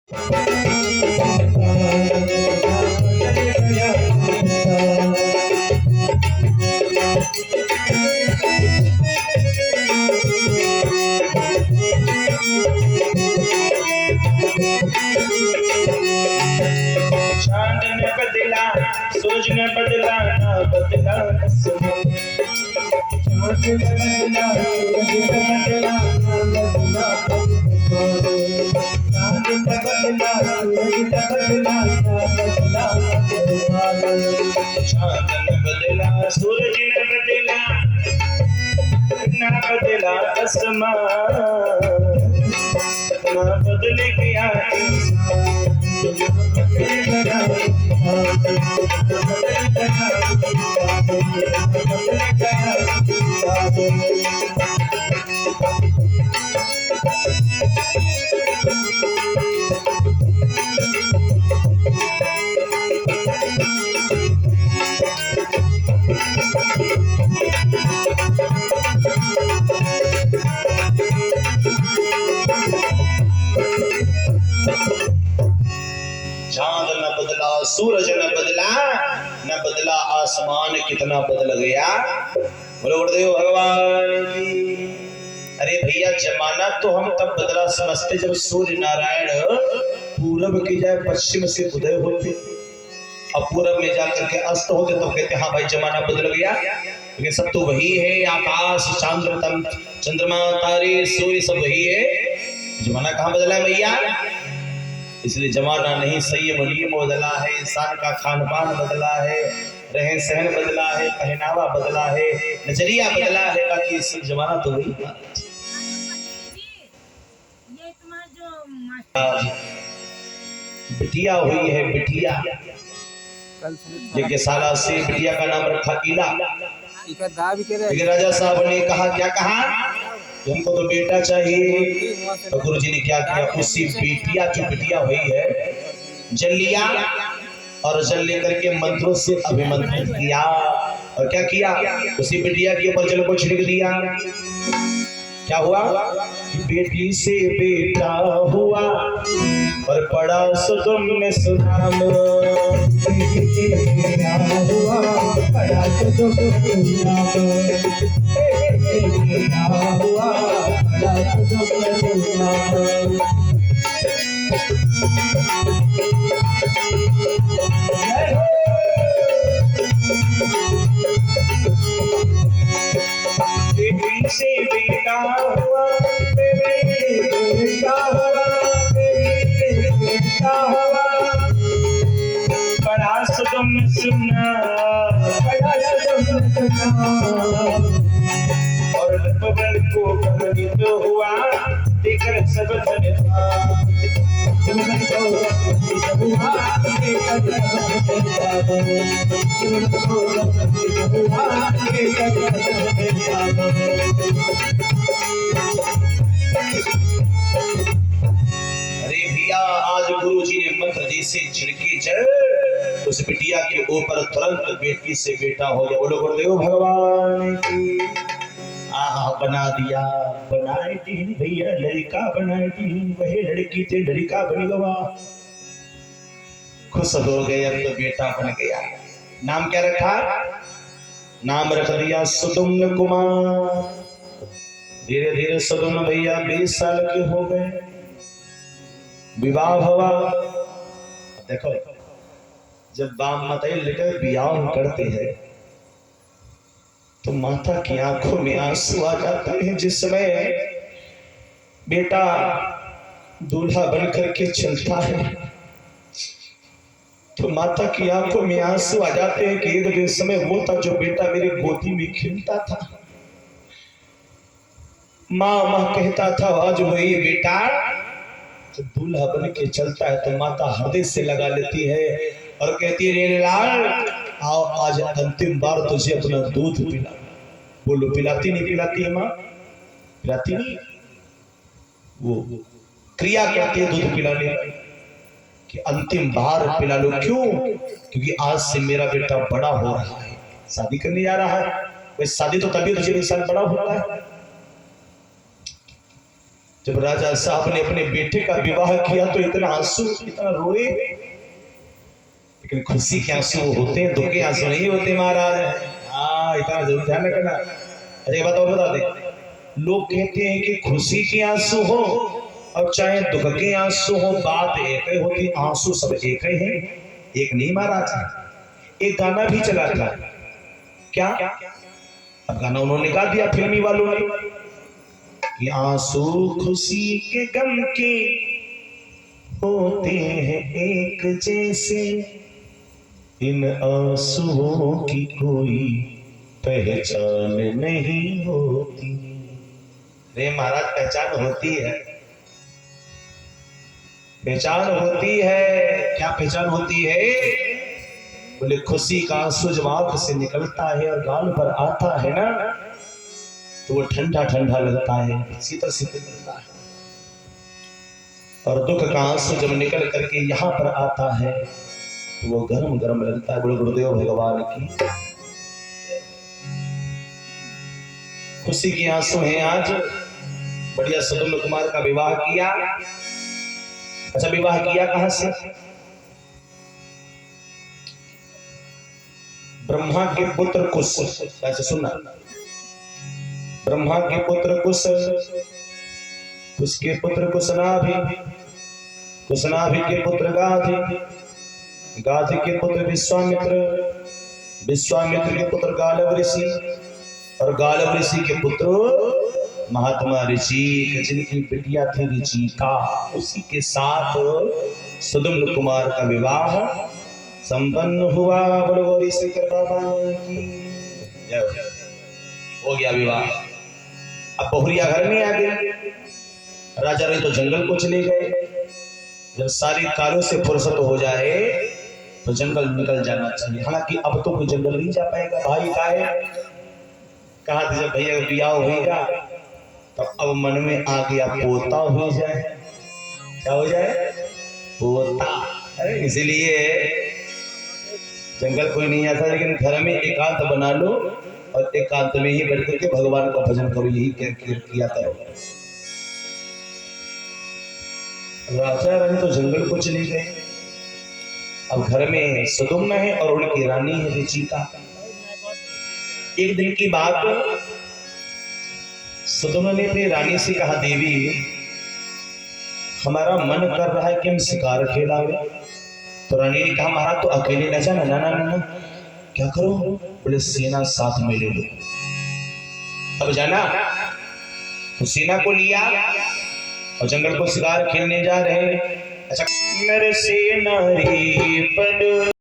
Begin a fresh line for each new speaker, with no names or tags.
चांद ने बदला, सूरज ने बदला, ना बदला आसमां। चांद ने बदला, सूरज ने बदला, ना बदला चांद ने बदला, सूरज ने बदला, ना बदला चांद ने बदला, सूरज ने बदला, ना बदला आसमां, ना बदल गया इंसान। चांद न बदला, सूरज न बदला, न बदला आसमान, कितना बदल गया। बोलो गुरुदेव भगवान की। अरे भैया जमाना तो हम तब बदला समझते जब सूर्य नारायण पूरब की जाए पश्चिम से उदय होते और पूरब में जाकर के अस्त होते तो कहते हाँ भाई जमाना बदल गया। लेकिन सब तो वही है, आकाश चंद्रमा तारे सूर्य सब वही है। जमाना कहाँ बदला है भैया? इसलिए जमाना नहीं, संयम नियम बदला है, इंसान का खान पान बदला है, रहन सहन बदला है, पहनावा बदला है, नजरिया बदला है, बाकी सब जमाना तो वही है। बिटिया हुई है, बिटिया जिनके साला से बिटिया का नाम रखा इला। लेकिन राजा साहब ने कहा, क्या कहा? हमको तो बेटा चाहिए। तो गुरु जी ने क्या किया? उसी बेटिया की बिटिया हुई है जल लिया और जल लेकर के मंत्रों से अभिमंत्रित किया। और क्या किया? उसी बिटिया के ऊपर जल को छिड़क दिया। क्या हुआ? बेटी से बेटा हुआ और पड़ा सुगम में सुधाम। हुआ पड़ा सुगम में हुआ पड़ा सुगम में। बेटी से बेटा हुआ, बेटा हुआ, बेटा हुआ, बड़ा सुगम सुना, बड़ा सुगम सुना। और बगल को भ्रमित हुआ देखकर सब धन्यवाद। अरे भैया आज गुरु जी ने मंत्र जैसे छिड़की जल उस बिटिया के ऊपर तुरंत बेटी से बेटा हो गया। बोलो गुरुदेव भगवान की। बना दिया, बनाए दीन भैया लड़का बनाए दीन, वही लड़की थे लड़का बन गया। खुश हो गए, अब तो बेटा बन गया। नाम क्या रखा? नाम रख दिया सुदुम्न कुमार। धीरे धीरे सुदुम्न भैया 20 साल के हो गए, विवाह हुआ। देखो जब बाप माता लेकर विवाह करते हैं तो माता की आंखों में आंसू आ जाते हैं। जिस समय बेटा दूल्हा बनकर के चलता है तो माता की आंखों में आंसू आ जाते हैं कि एक दिन समय वो था जो बेटा मेरे गोदी में खेलता था। माँ माँ कहता था, आज वही बेटा तो दूल्हा बन के चलता है तो माता हृदय से लगा लेती है और कहती है, रे लाल आओ आज अंतिम बार तुझे अपना दूध पिला। बोलो पिलाती नहीं पिलाती है माँ? पिलाती नहीं, वो क्रिया करती है दूध पिलाने कि अंतिम बार पिला लो। क्यों? क्योंकि आज से मेरा बेटा बड़ा हो रहा है, शादी करने जा रहा है। वैसे शादी तो तभी तुझे इंसान बड़ा होता है। जब राजा साहब ने अपने बेटे का विवाह किया तो इतना आंसू, इतना रोए, लेकिन खुशी के आंसू होते हैं, दुख के आंसू नहीं होते महाराज। हाँ, इतना जरूर ध्यान रखना। अरे बात और बता दे, लोग कहते हैं कि खुशी के आंसू हो और चाहे दुख के आंसू हो, बात एक ही होती, आंसू सब एक ही है। एक नहीं महाराज, एक गाना भी चला था। क्या? अब गाना उन्होंने गा दिया फिल्मी वालों ने कि आंसू खुशी के गम के होते हैं एक जैसे, इन आंसुओं की कोई पहचान नहीं होती। रे महाराज, पहचान होती है, पहचान होती है। क्या पहचान होती है? बोले खुशी का आंसू जब आंख से निकलता है और गाल पर आता है ना, तो वो ठंडा ठंडा लगता है, शीतल शीतल लगता है। और दुख का आंसू जब निकल करके यहाँ पर आता है तो वो गरम गरम लगता है। बोले गुरुदेव भगवान की। खुशी के आंसू हैं आज। बढ़िया सुदुम्न कुमार का विवाह किया। अच्छा, विवाह किया कहां से? ब्रह्मा के पुत्र कुश। ऐसे सुनना, ब्रह्मा के पुत्र कुश, उसके पुत्र कुशनाभि, कुशनाभि के पुत्र गाधि, गाधि के पुत्र विश्वामित्र, विश्वामित्र के पुत्र गालव ऋषि, और गालव ऋषि के पुत्र महात्मा ऋषि, जिनकी बिटिया थी ऋचिका। उसी के साथ सुदुम्न कुमार का विवाह संपन्न हुआ। बोलो गौरी शंकर बाबा की जय। हो गया विवाह। अब बहुरिया घर में आ गई। राजा ने तो जंगल को चले गए। जब सारी कार्यों से फुर्सत हो जाए तो जंगल निकल जाना चाहिए। हालांकि अब तो कोई जंगल नहीं जा पाएगा, भाई का है। कहा था जब भैया का ब्याह होगा तो अब मन में आ गया पोता हो जाए। क्या हो जाए? पोता। अरे इसलिए जंगल कोई नहीं आता, लेकिन घर में एकांत बना लो और एकांत में ही बैठ करके भगवान का भजन करो। यही किया करो। राजा रानी तो जंगल को चले गए। अब घर में सुदुम्न है और उनकी रानी है ऋचिका। एक दिन की बात, सुदुम्न ने अपनी रानी से कहा, देवी हमारा मन कर रहा है कि हम शिकार खेलावे। तो रानी ने कहा, महाराज तो अकेले न जाना। ना ना ना ना, क्या करो? बोले सेना साथ में ले लो। अब जाना तो सेना को लिया और जंगल को शिकार खेलने जा रहे हैं। अच्छा, नर सेना रे बन